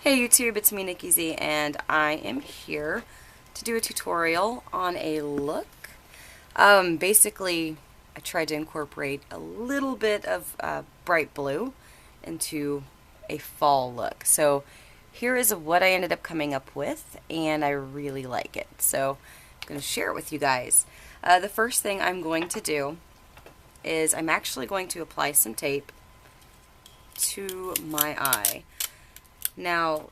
Hey YouTube, it's me Nikki Z, and I am here to do a tutorial on a look. Basically, I tried to incorporate a little bit of bright blue into a fall look. So here is what I ended up coming up with, and I really like it. So I'm going to share it with you guys. The first thing I'm going to do is I'm actually going to apply some tape to my eye. Now,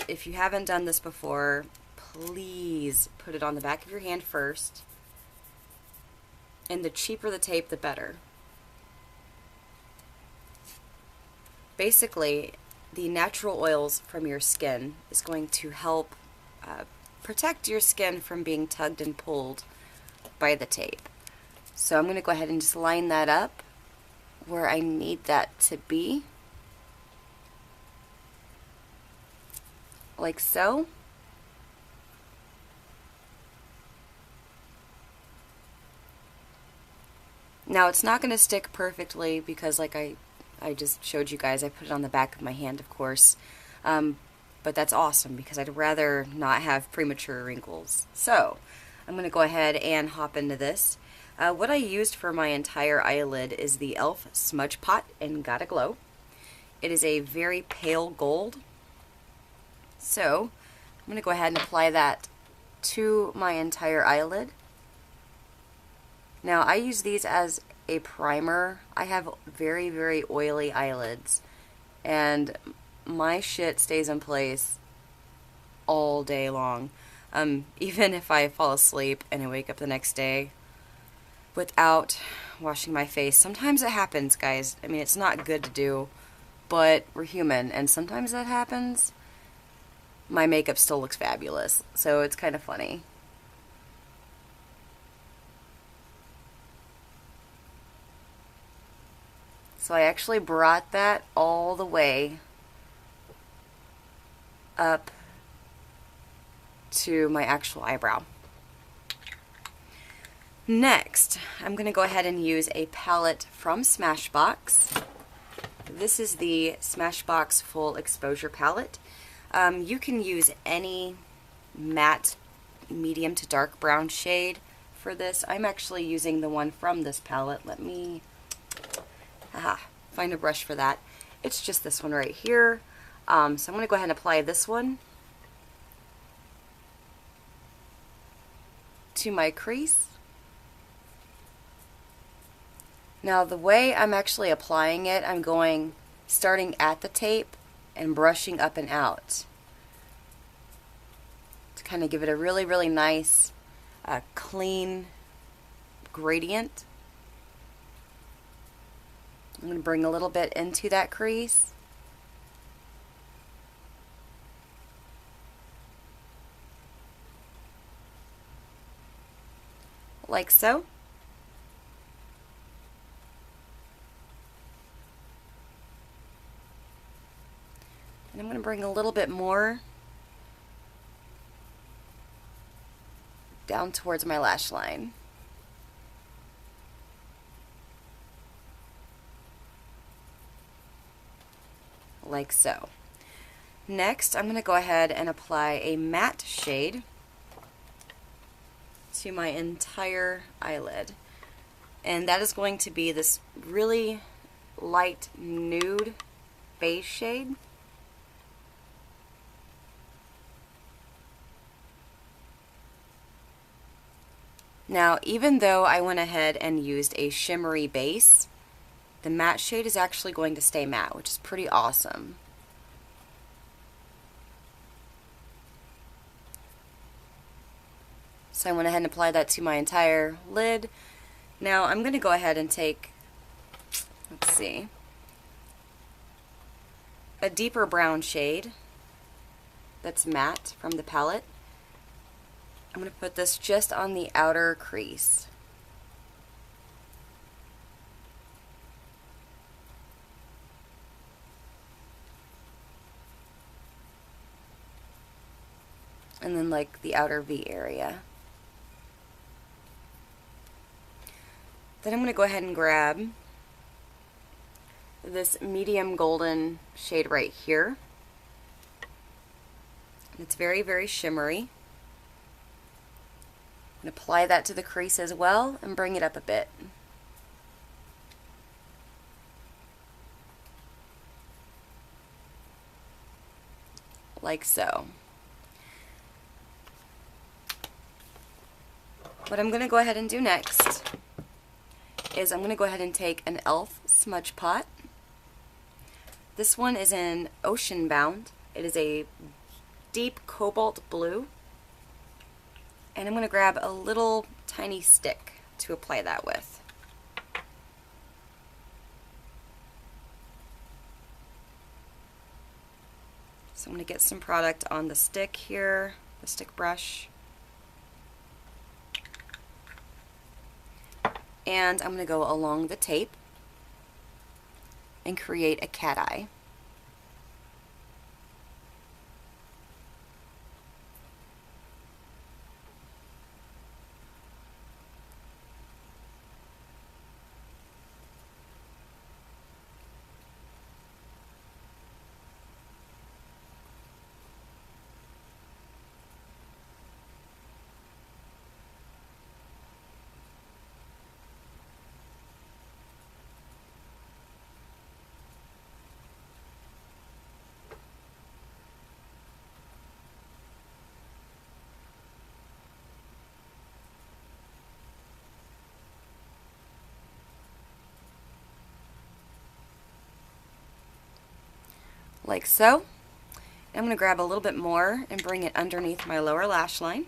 if you haven't done this before, please put it on the back of your hand first. And the cheaper the tape, the better. Basically, the natural oils from your skin is going to help protect your skin from being tugged and pulled by the tape. So I'm going to go ahead and just line that up where I need that to be. Like so. Now it's not going to stick perfectly because like I just showed you guys, I put it on the back of my hand, of course. But that's awesome because I'd rather not have premature wrinkles. So I'm going to go ahead and hop into this. What I used for my entire eyelid is the e.l.f. Smudge Pot in Gotta Glow. It is a very pale gold. So I'm going to go ahead and apply that to my entire eyelid. Now I use these as a primer. I have very, very oily eyelids, and my shit stays in place all day long. Even if I fall asleep and I wake up the next day without washing my face. Sometimes it happens, guys. I mean, it's not good to do, but we're human, and sometimes that happens. My makeup still looks fabulous, so it's kind of funny. So I actually brought that all the way up to my actual eyebrow. Next, I'm going to go ahead and use a palette from Smashbox. This is the Smashbox Full Exposure Palette. You can use any matte medium to dark brown shade for this. I'm actually using the one from this palette. Let me find a brush for that. It's just this one right here. So I'm going to go ahead and apply this one to my crease. Now the way I'm actually applying it, I'm going starting at the tape and brushing up and out to kind of give it a really, really nice, clean gradient. I'm going to bring a little bit into that crease. Like so. And I'm going to bring a little bit more down towards my lash line. Like so. Next, I'm going to go ahead and apply a matte shade to my entire eyelid. And that is going to be this really light nude beige shade. Now, even though I went ahead and used a shimmery base, the matte shade is actually going to stay matte, which is pretty awesome. So I went ahead and applied that to my entire lid. Now I'm going to go ahead and take, let's see, a deeper brown shade that's matte from the palette. I'm going to put this just on the outer crease. And then like the outer V area. Then I'm going to go ahead and grab this medium golden shade right here. And it's very, very shimmery. I'm going to apply that to the crease as well and bring it up a bit. Like so. What I'm going to go ahead and do next is I'm going to go ahead and take an e.l.f. smudge pot. This one is in Ocean Bound. It is a deep cobalt blue. And I'm going to grab a little tiny stick to apply that with. So I'm going to get some product on the stick here, the stick brush. And I'm going to go along the tape and create a cat eye. Like so. I'm going to grab a little bit more and bring it underneath my lower lash line.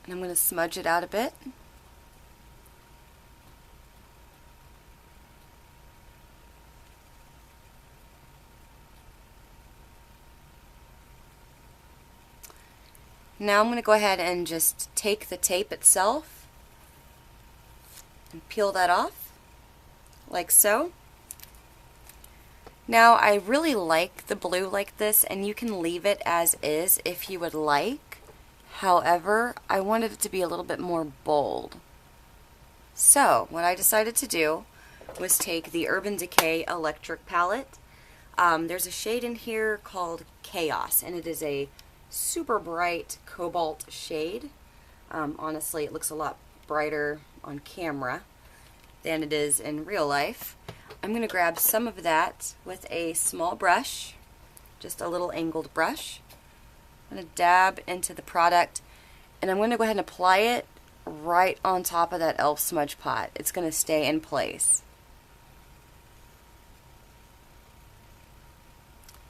And I'm going to smudge it out a bit. Now I'm going to go ahead and just take the tape itself and peel that off, like so. Now I really like the blue like this, and you can leave it as is if you would like. However, I wanted it to be a little bit more bold. So what I decided to do was take the Urban Decay Electric palette. There's a shade in here called Chaos, and it is a super bright cobalt shade. Honestly, it looks a lot brighter on camera than it is in real life. I'm going to grab some of that with a small brush, just a little angled brush. I'm going to dab into the product, and I'm going to go ahead and apply it right on top of that e.l.f. smudge pot. It's going to stay in place.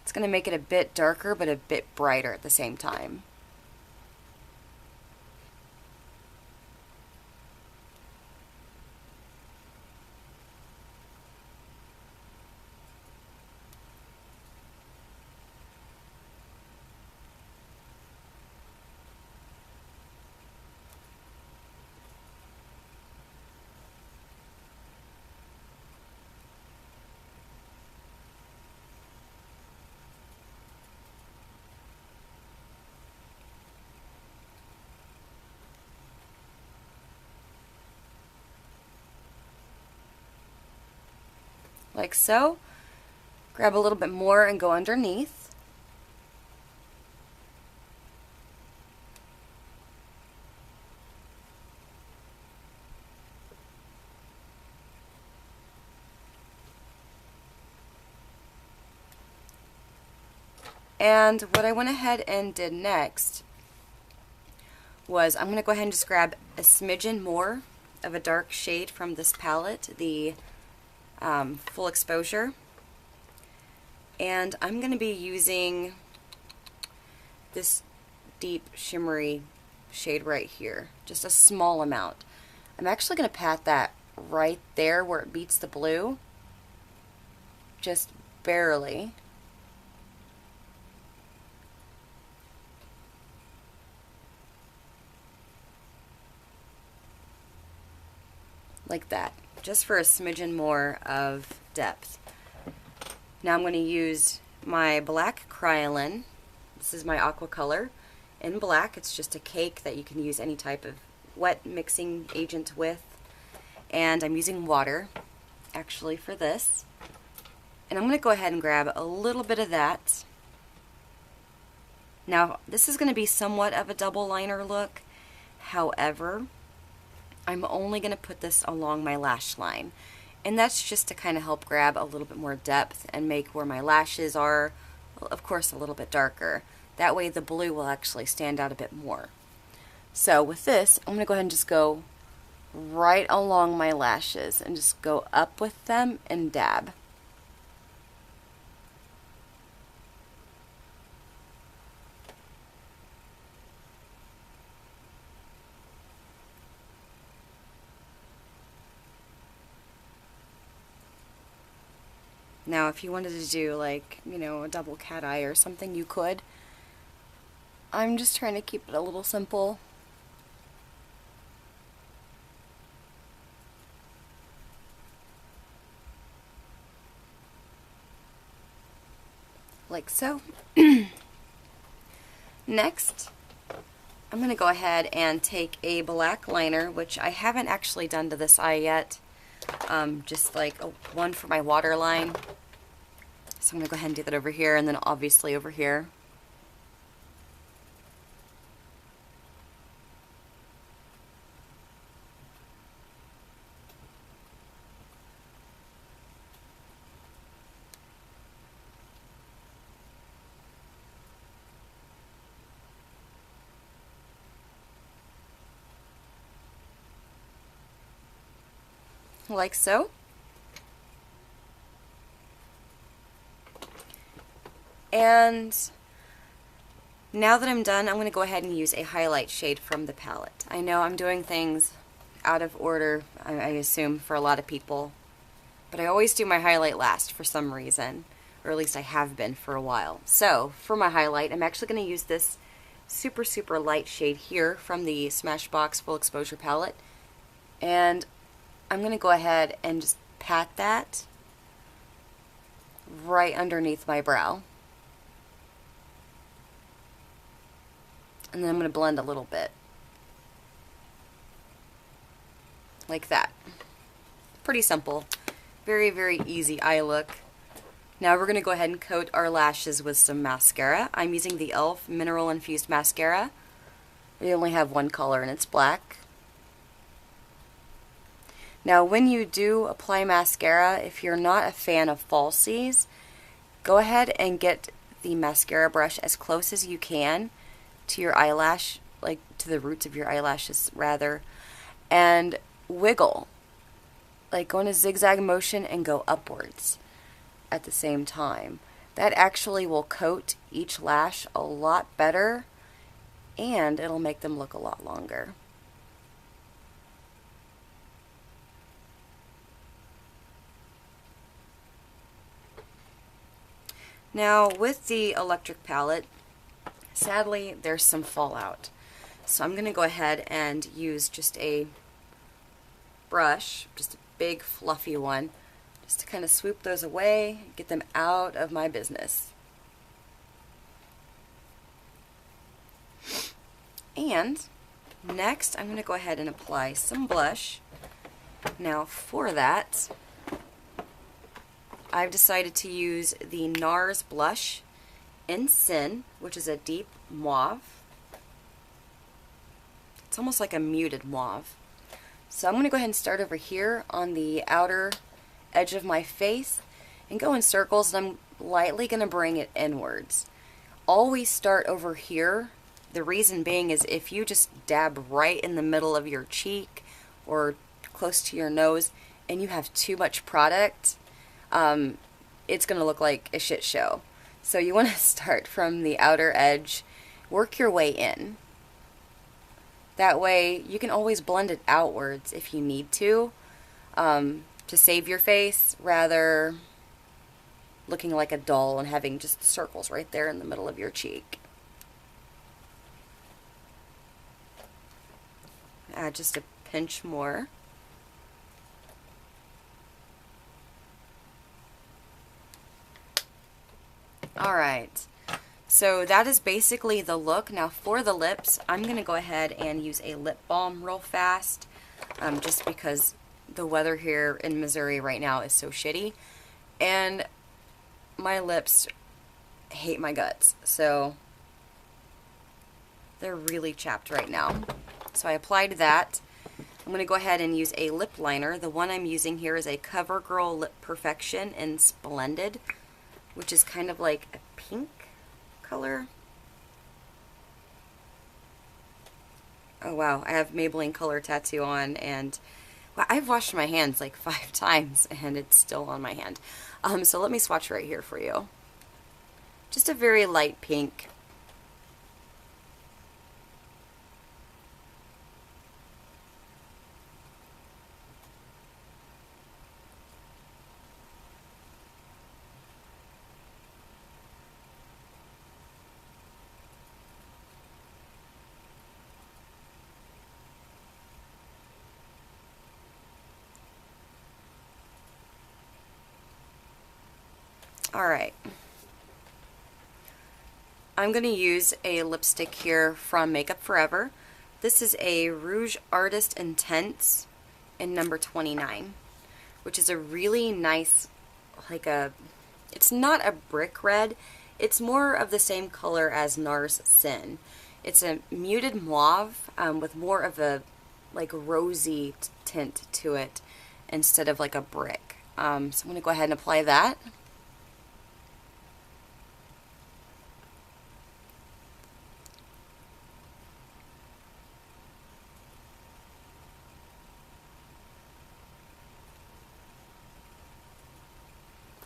It's going to make it a bit darker but a bit brighter at the same time. Like so. Grab a little bit more and go underneath. And what I went ahead and did next was I'm going to go ahead and just grab a smidgen more of a dark shade from this palette, the Full Exposure. And I'm going to be using this deep shimmery shade right here, just a small amount. I'm actually going to pat that right there where it beats the blue, just barely. Like that, just for a smidgen more of depth. Now I'm going to use my black Kryolan. This is my Aqua color in black. It's just a cake that you can use any type of wet mixing agent with. and I'm using water actually for this. And I'm going to go ahead and grab a little bit of that. Now, this is going to be somewhat of a double liner look. However, I'm only going to put this along my lash line. And that's just to kind of help grab a little bit more depth and make where my lashes are, of course, a little bit darker. That way the blue will actually stand out a bit more. So with this, I'm going to go ahead and just go right along my lashes and just go up with them and dab. Now, if you wanted to do like, you know, a double cat eye or something, you could. I'm just trying to keep it a little simple. Like so. Next, I'm going to go ahead and take a black liner, which I haven't actually done to this eye yet. Just like one for my waterline. So I'm going to go ahead and do that over here, and then obviously over here. Like so. And now that I'm done, I'm going to go ahead and use a highlight shade from the palette. I know I'm doing things out of order, I assume, for a lot of people, but I always do my highlight last for some reason, or at least I have been for a while. So for my highlight, I'm actually going to use this super light shade here from the Smashbox Full Exposure palette, and I'm going to go ahead and just pat that right underneath my brow. And then I'm going to blend a little bit. Like that. Pretty simple. Very easy eye look. Now we're going to go ahead and coat our lashes with some mascara. I'm using the e.l.f. Mineral Infused Mascara. We only have one color and it's black. Now when you do apply mascara, if you're not a fan of falsies, go ahead and get the mascara brush as close as you can to your eyelash, like to the roots of your eyelashes rather, and wiggle. Like go in a zigzag motion and go upwards at the same time. That actually will coat each lash a lot better and it'll make them look a lot longer. Now with the electric palette, sadly there's some fallout. So I'm going to go ahead and use just a brush, just a big fluffy one, just to kind of swoop those away, get them out of my business. And next I'm going to go ahead and apply some blush. Now for that, I've decided to use the Nars blush in Sin, which is a deep mauve. It's almost like a muted mauve. So I'm going to go ahead and start over here on the outer edge of my face and go in circles, and I'm lightly going to bring it inwards. Always start over here. The reason being is if you just dab right in the middle of your cheek or close to your nose and you have too much product, it's going to look like a shit show. So you want to start from the outer edge, work your way in. That way you can always blend it outwards if you need to save your face, rather looking like a doll and having just circles right there in the middle of your cheek. Add just a pinch more. Alright, so that is basically the look. Now for the lips, I'm going to go ahead and use a lip balm real fast, just because the weather here in Missouri right now is so shitty, and my lips hate my guts, so they're really chapped right now. So I applied that. I'm going to go ahead and use a lip liner. The one I'm using here is a Covergirl Lip Perfection in Splendid, which is kind of like a pink color. Oh wow, I have Maybelline Color Tattoo on, and well, I've washed my hands like 5 times and it's still on my hand. So let me swatch right here for you. Just a very light pink. Alright, I'm going to use a lipstick here from Makeup Forever. This is a Rouge Artist Intense in number 29, which is a really nice, it's not a brick red, it's more of the same color as Nars Sin. It's a muted mauve with more of a rosy tint to it instead of like a brick. So I'm going to go ahead and apply that.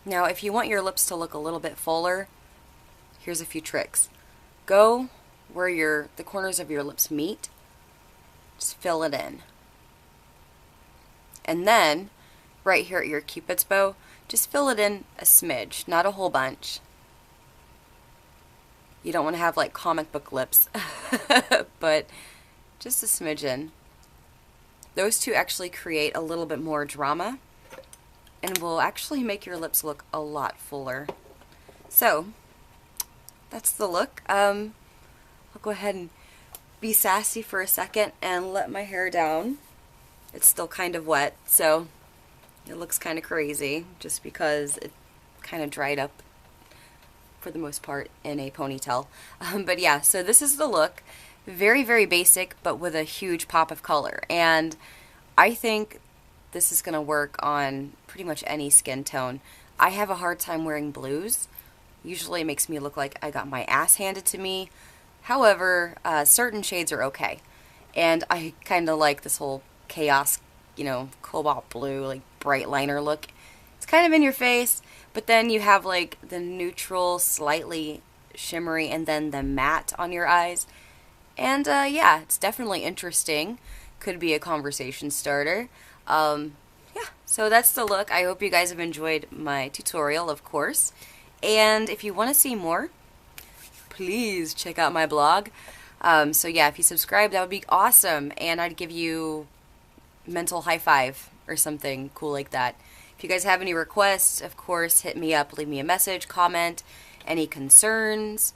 Now, if you want your lips to look a little bit fuller, here's a few tricks. Go where the corners of your lips meet. Just fill it in. And then, right here at your Cupid's bow, just fill it in a smidge, not a whole bunch. You don't want to have like comic book lips, but just a smidgen. Those two actually create a little bit more drama and will actually make your lips look a lot fuller. So, that's the look. I'll go ahead and be sassy for a second and let my hair down. It's still kind of wet, so it looks kind of crazy just because it kind of dried up for the most part in a ponytail. But yeah, so this is the look. Very, very basic, but with a huge pop of color. And I think this is going to work on pretty much any skin tone. I have a hard time wearing blues. Usually it makes me look like I got my ass handed to me. However, certain shades are okay. And I kind of like this whole chaos, cobalt blue, like bright liner look. It's kind of in your face, but then you have like the neutral, slightly shimmery, and then the matte on your eyes. And yeah, it's definitely interesting. Could be a conversation starter. Yeah, so that's the look. I hope you guys have enjoyed my tutorial, of course. And if you want to see more, please check out my blog. So yeah, if you subscribe, that would be awesome. And I'd give you mental high five or something cool like that. If you guys have any requests, of course, hit me up, leave me a message, comment, any concerns,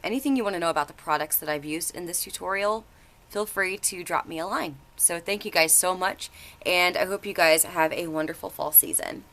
anything you want to know about the products that I've used in this tutorial, feel free to drop me a line. So thank you guys so much, and I hope you guys have a wonderful fall season.